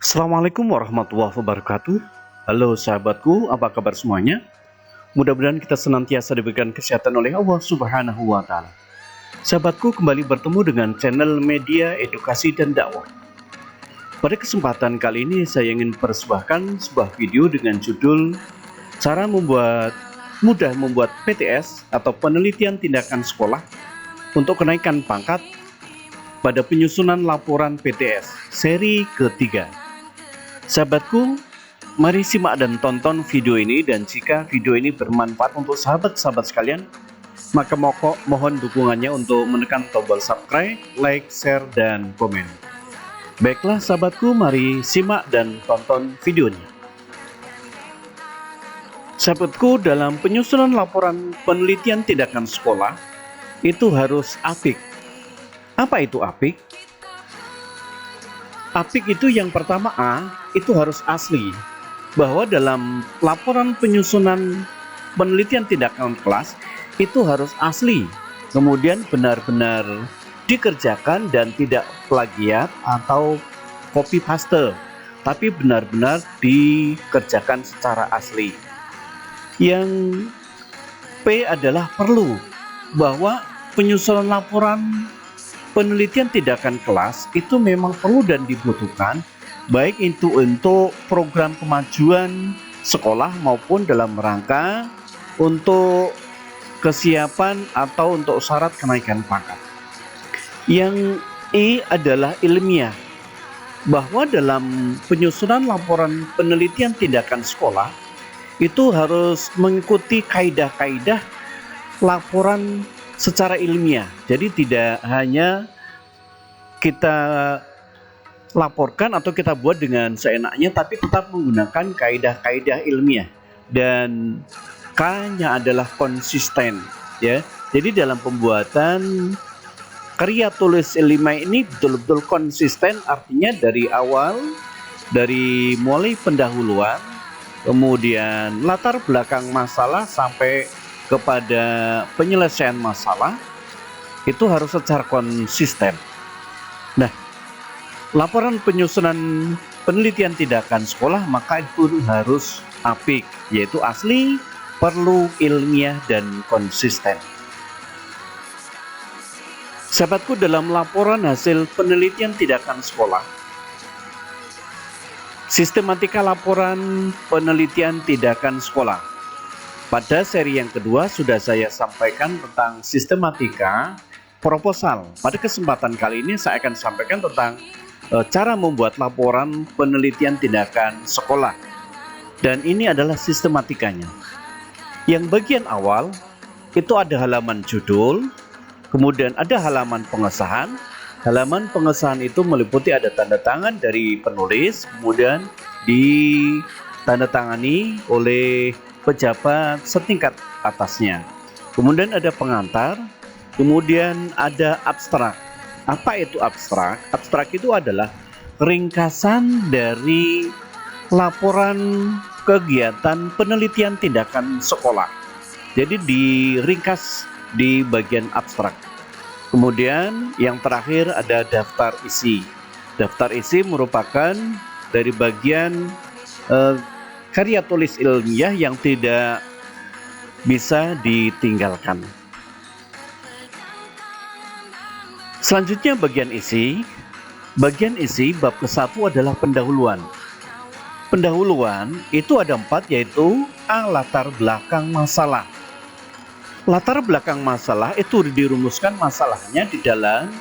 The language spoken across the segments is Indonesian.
Assalamualaikum warahmatullahi wabarakatuh. Halo sahabatku, apa kabar semuanya? Mudah-mudahan kita senantiasa diberikan kesehatan oleh Allah Subhanahu wa Ta'ala. Sahabatku, kembali bertemu dengan channel media edukasi dan dakwah. Pada kesempatan kali ini saya ingin persembahkan sebuah video dengan judul Cara mudah membuat PTS atau penelitian tindakan sekolah untuk kenaikan pangkat pada penyusunan laporan PTS seri ketiga. Sahabatku, mari simak dan tonton video ini, dan jika video ini bermanfaat untuk sahabat-sahabat sekalian, maka mohon dukungannya untuk menekan tombol subscribe, like, share, dan komen. Baiklah sahabatku, mari simak dan tonton videonya. Sahabatku, dalam penyusunan laporan penelitian tindakan sekolah, itu harus apik. Apa itu apik? Apik itu yang pertama A, itu harus asli. Bahwa dalam laporan penyusunan penelitian tindakan kelas, itu harus asli. Kemudian benar-benar dikerjakan dan tidak plagiat atau copy paste, tapi benar-benar dikerjakan secara asli. Yang P adalah perlu, bahwa penyusunan laporan penelitian tindakan kelas itu memang perlu dan dibutuhkan, baik itu untuk program kemajuan sekolah maupun dalam rangka untuk kesiapan atau untuk syarat kenaikan pangkat. Yang I adalah ilmiah, bahwa dalam penyusunan laporan penelitian tindakan sekolah itu harus mengikuti kaidah-kaidah laporan secara ilmiah. Jadi tidak hanya kita laporkan atau kita buat dengan seenaknya, tapi tetap menggunakan kaidah-kaidah ilmiah. Dan K-nya adalah konsisten, ya. Jadi dalam pembuatan karya tulis ilmiah ini betul-betul konsisten, artinya dari awal, dari mulai pendahuluan, kemudian latar belakang masalah sampai kepada penyelesaian masalah, itu harus secara konsisten. Nah, laporan penyusunan penelitian tindakan sekolah maka itu harus apik, yaitu asli, perlu, ilmiah, dan konsisten. Sahabatku, dalam laporan hasil penelitian tindakan sekolah, sistematika laporan penelitian tindakan sekolah, pada seri yang kedua sudah saya sampaikan tentang sistematika proposal. Pada kesempatan kali ini saya akan sampaikan tentang cara membuat laporan penelitian tindakan sekolah. Dan ini adalah sistematikanya. Yang bagian awal itu ada halaman judul, kemudian ada halaman pengesahan. Halaman pengesahan itu meliputi ada tanda tangan dari penulis, kemudian ditandatangani oleh pejabat setingkat atasnya. Kemudian ada pengantar, kemudian ada abstrak. Apa itu abstrak? Abstrak itu adalah ringkasan dari laporan kegiatan penelitian tindakan sekolah. Jadi diringkas di bagian abstrak. Kemudian yang terakhir ada daftar isi. Daftar isi merupakan dari bagian karya tulis ilmiah yang tidak bisa ditinggalkan. Selanjutnya bagian isi. Bagian isi bab ke-1 adalah pendahuluan. Pendahuluan itu ada 4, yaitu A. Latar belakang masalah. Latar belakang masalah itu dirumuskan masalahnya di dalam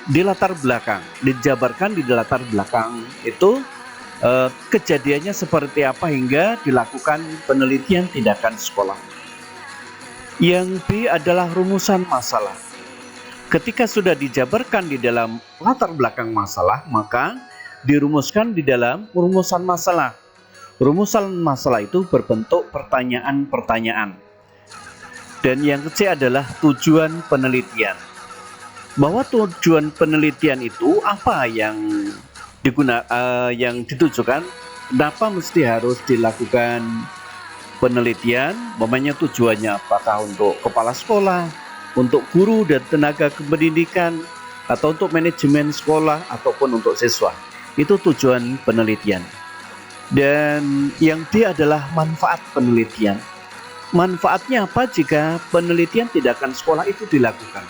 di latar belakang, dijabarkan di latar belakang itu kejadiannya seperti apa hingga dilakukan penelitian tindakan sekolah. Yang B adalah rumusan masalah. Ketika sudah dijabarkan di dalam latar belakang masalah, maka dirumuskan di dalam rumusan masalah. Rumusan masalah itu berbentuk pertanyaan-pertanyaan. Dan yang C adalah tujuan penelitian. Bahwa tujuan penelitian itu apa yang ditujukan, kenapa mesti harus dilakukan penelitian, umpamanya tujuannya apakah untuk kepala sekolah, untuk guru dan tenaga kependidikan, atau untuk manajemen sekolah, ataupun untuk siswa. Itu tujuan penelitian. Dan yang D adalah manfaat penelitian. Manfaatnya apa jika penelitian tindakan sekolah itu dilakukan?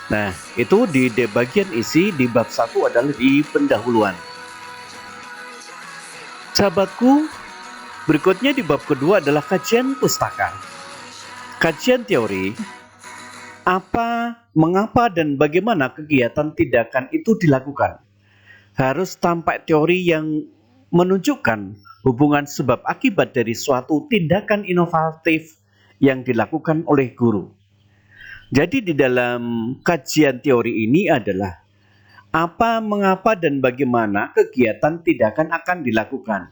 Nah, itu di bagian isi di bab 1 adalah di pendahuluan. Sahabatku, berikutnya di bab kedua adalah kajian pustaka. Kajian teori, apa, mengapa, dan bagaimana kegiatan tindakan itu dilakukan. Harus tampak teori yang menunjukkan hubungan sebab akibat dari suatu tindakan inovatif yang dilakukan oleh guru. Jadi di dalam kajian teori ini adalah apa, mengapa, dan bagaimana kegiatan tindakan akan dilakukan.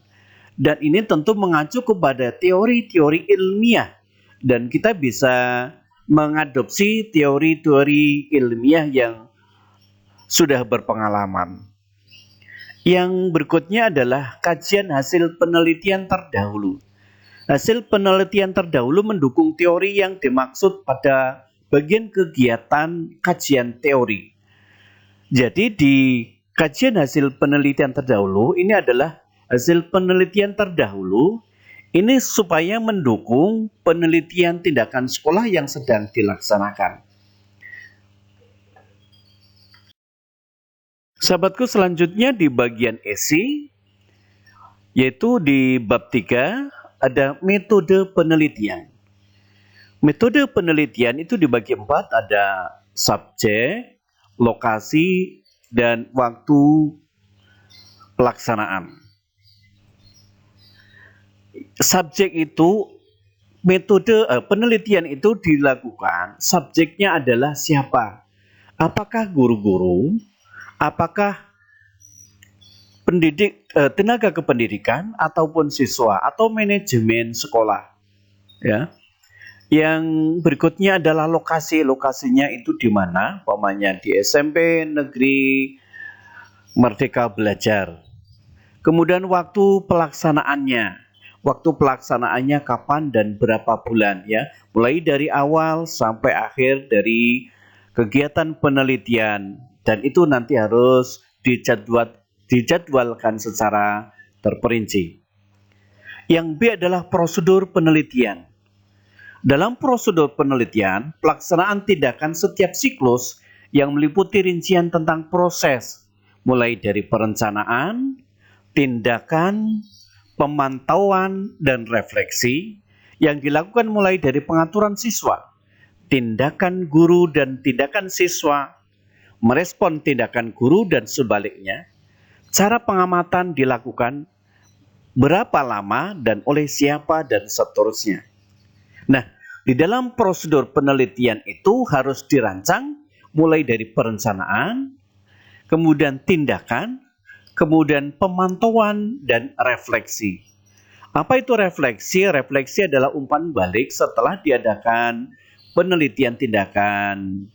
Dan ini tentu mengacu kepada teori-teori ilmiah. Dan kita bisa mengadopsi teori-teori ilmiah yang sudah berpengalaman. Yang berikutnya adalah kajian hasil penelitian terdahulu. Hasil penelitian terdahulu mendukung teori yang dimaksud pada bagian kegiatan kajian teori. Jadi di kajian hasil penelitian terdahulu ini adalah hasil penelitian terdahulu ini supaya mendukung penelitian tindakan sekolah yang sedang dilaksanakan. Sahabatku, selanjutnya di bagian isi, yaitu di bab 3 ada metode penelitian. Metode penelitian itu dibagi 4, ada subjek, lokasi, dan waktu pelaksanaan. Subjek itu, metode penelitian itu dilakukan, subjeknya adalah siapa? Apakah guru-guru? Apakah pendidik, tenaga kependidikan, ataupun siswa, atau manajemen sekolah? Ya. Yang berikutnya adalah lokasi. Lokasinya itu di mana? Umpamanya di SMP Negeri Merdeka Belajar. Kemudian waktu pelaksanaannya. Waktu pelaksanaannya kapan dan berapa bulan, ya. Mulai dari awal sampai akhir dari kegiatan penelitian, dan itu nanti harus dijadwalkan secara terperinci. Yang B adalah prosedur penelitian. Dalam prosedur penelitian, pelaksanaan tindakan setiap siklus yang meliputi rincian tentang proses, mulai dari perencanaan, tindakan, pemantauan, dan refleksi, yang dilakukan mulai dari pengaturan siswa, tindakan guru dan tindakan siswa, merespon tindakan guru dan sebaliknya, cara pengamatan dilakukan, berapa lama dan oleh siapa, dan seterusnya. Nah, di dalam prosedur penelitian itu harus dirancang mulai dari perencanaan, kemudian tindakan, kemudian pemantauan, dan refleksi. Apa itu refleksi? Refleksi adalah umpan balik setelah diadakan penelitian tindakan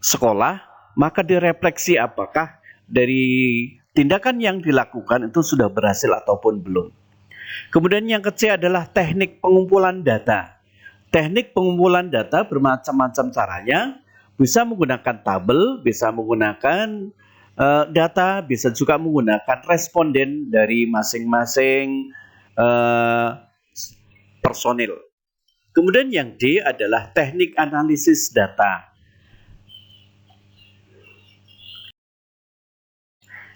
sekolah, maka direfleksi apakah dari tindakan yang dilakukan itu sudah berhasil ataupun belum. Kemudian yang ketiga adalah teknik pengumpulan data. Teknik pengumpulan data bermacam-macam caranya, bisa menggunakan tabel, bisa menggunakan data, bisa juga menggunakan responden dari masing-masing personil. Kemudian yang D adalah teknik analisis data.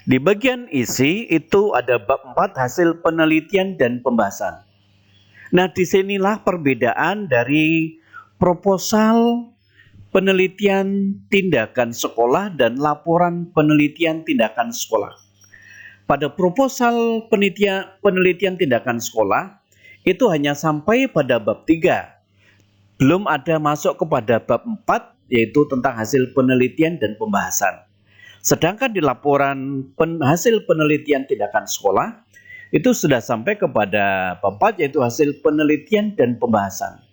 Di bagian isi itu ada bab 4 hasil penelitian dan pembahasan. Nah, disinilah perbedaan dari proposal penelitian tindakan sekolah dan laporan penelitian tindakan sekolah. Pada proposal penelitian tindakan sekolah, itu hanya sampai pada bab 3. Belum ada masuk kepada bab 4, yaitu tentang hasil penelitian dan pembahasan. Sedangkan di laporan hasil penelitian tindakan sekolah, itu sudah sampai kepada bab 4, yaitu hasil penelitian dan pembahasan.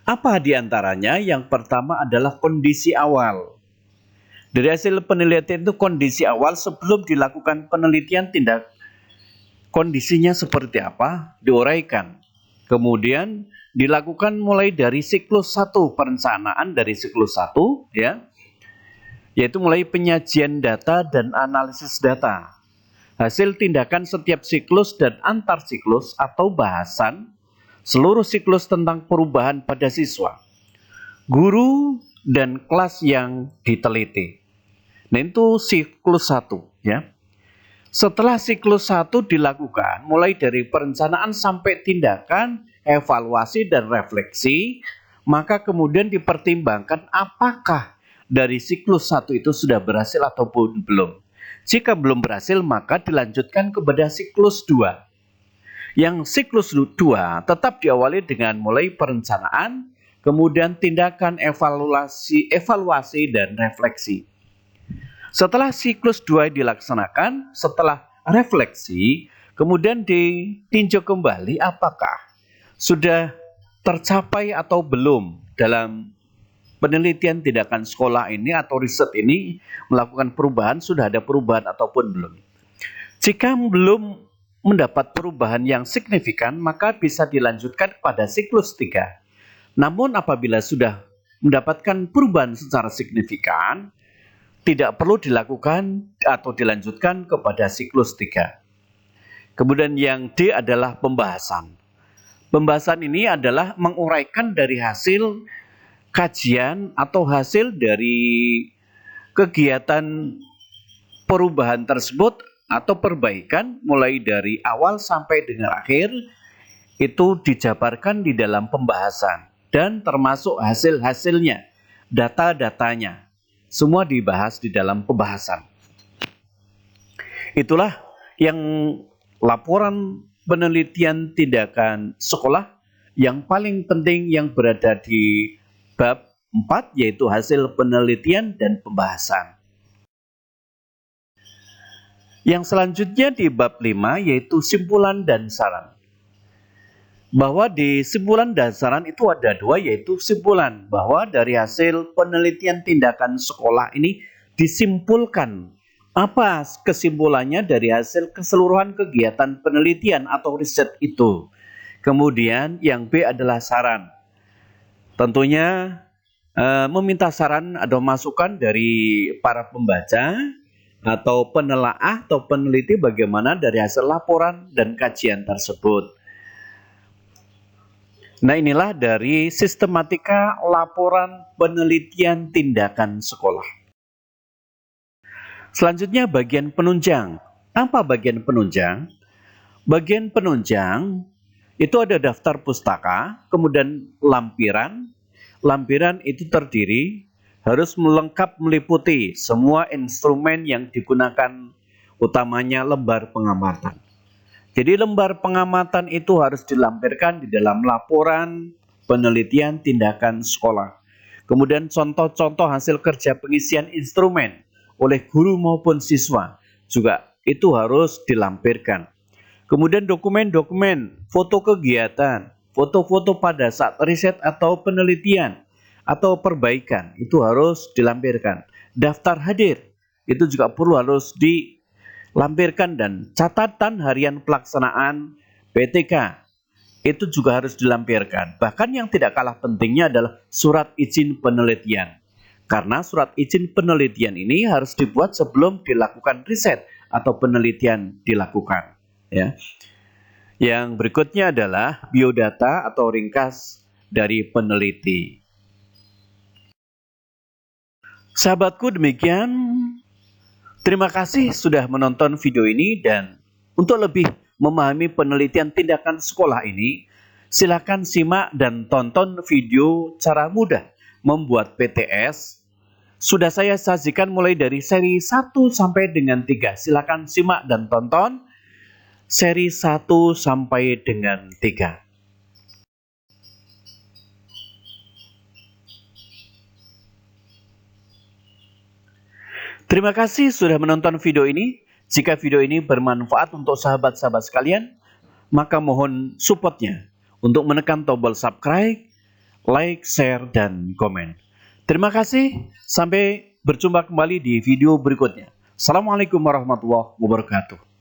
Apa diantaranya? Yang pertama adalah kondisi awal. Dari hasil penelitian itu kondisi awal sebelum dilakukan penelitian kondisinya seperti apa, diuraikan. Kemudian dilakukan mulai dari siklus 1, perencanaan dari siklus 1, ya. yaitu mulai penyajian data dan analisis data, hasil tindakan setiap siklus dan antar siklus atau bahasan seluruh siklus tentang perubahan pada siswa, guru, dan kelas yang diteliti. Nah, itu siklus 1 ya. Setelah siklus 1 dilakukan, mulai dari perencanaan sampai tindakan, evaluasi, dan refleksi, maka kemudian dipertimbangkan apakah dari siklus 1 itu sudah berhasil ataupun belum. Jika belum berhasil, maka dilanjutkan kepada siklus 2. Yang siklus 2 tetap diawali dengan mulai perencanaan, kemudian tindakan, evaluasi, dan refleksi. Setelah siklus 2 dilaksanakan, setelah refleksi, kemudian ditinjau kembali apakah sudah tercapai atau belum dalam penelitian tindakan sekolah ini atau riset ini melakukan perubahan, sudah ada perubahan ataupun belum. Jika belum mendapat perubahan yang signifikan, maka bisa dilanjutkan pada siklus 3. Namun apabila sudah mendapatkan perubahan secara signifikan, tidak perlu dilakukan atau dilanjutkan kepada siklus 3. Kemudian yang D adalah pembahasan. Pembahasan ini adalah menguraikan dari hasil kajian atau hasil dari kegiatan perubahan tersebut atau perbaikan mulai dari awal sampai dengan akhir, itu dijabarkan di dalam pembahasan dan termasuk hasil-hasilnya, data-datanya, semua dibahas di dalam pembahasan. Itulah yang laporan penelitian tindakan sekolah yang paling penting yang berada di bab 4, yaitu hasil penelitian dan pembahasan. Yang selanjutnya di bab 5, yaitu simpulan dan saran. Bahwa di simpulan dan saran itu ada 2, yaitu simpulan bahwa dari hasil penelitian tindakan sekolah ini disimpulkan. Apa kesimpulannya dari hasil keseluruhan kegiatan penelitian atau riset itu. Kemudian yang B adalah saran. Tentunya meminta saran atau masukan dari para pembaca atau penelaah atau peneliti bagaimana dari hasil laporan dan kajian tersebut. Nah, inilah dari sistematika laporan penelitian tindakan sekolah. Selanjutnya bagian penunjang. Apa bagian penunjang? Bagian penunjang itu ada daftar pustaka, kemudian lampiran. Lampiran itu terdiri harus meliputi semua instrumen yang digunakan, utamanya lembar pengamatan. Jadi lembar pengamatan itu harus dilampirkan di dalam laporan penelitian tindakan sekolah. Kemudian contoh-contoh hasil kerja pengisian instrumen oleh guru maupun siswa juga itu harus dilampirkan. Kemudian dokumen-dokumen, foto kegiatan, foto-foto pada saat riset atau penelitian atau perbaikan itu harus dilampirkan. Daftar hadir itu juga perlu harus dilampirkan dan catatan harian pelaksanaan PTK itu juga harus dilampirkan. Bahkan yang tidak kalah pentingnya adalah surat izin penelitian. Karena surat izin penelitian ini harus dibuat sebelum dilakukan riset atau penelitian dilakukan. Ya. Yang berikutnya adalah biodata atau ringkas dari peneliti. Sahabatku, demikian. Terima kasih sudah menonton video ini, dan untuk lebih memahami penelitian tindakan sekolah ini, silakan simak dan tonton video cara mudah membuat PTS. Sudah saya sajikan mulai dari seri 1 sampai dengan 3. Silakan simak dan tonton seri 1 sampai dengan 3. Terima kasih sudah menonton video ini. Jika video ini bermanfaat untuk sahabat-sahabat sekalian, maka mohon supportnya untuk menekan tombol subscribe, like, share, dan komen. Terima kasih. Sampai berjumpa kembali di video berikutnya. Assalamualaikum warahmatullahi wabarakatuh.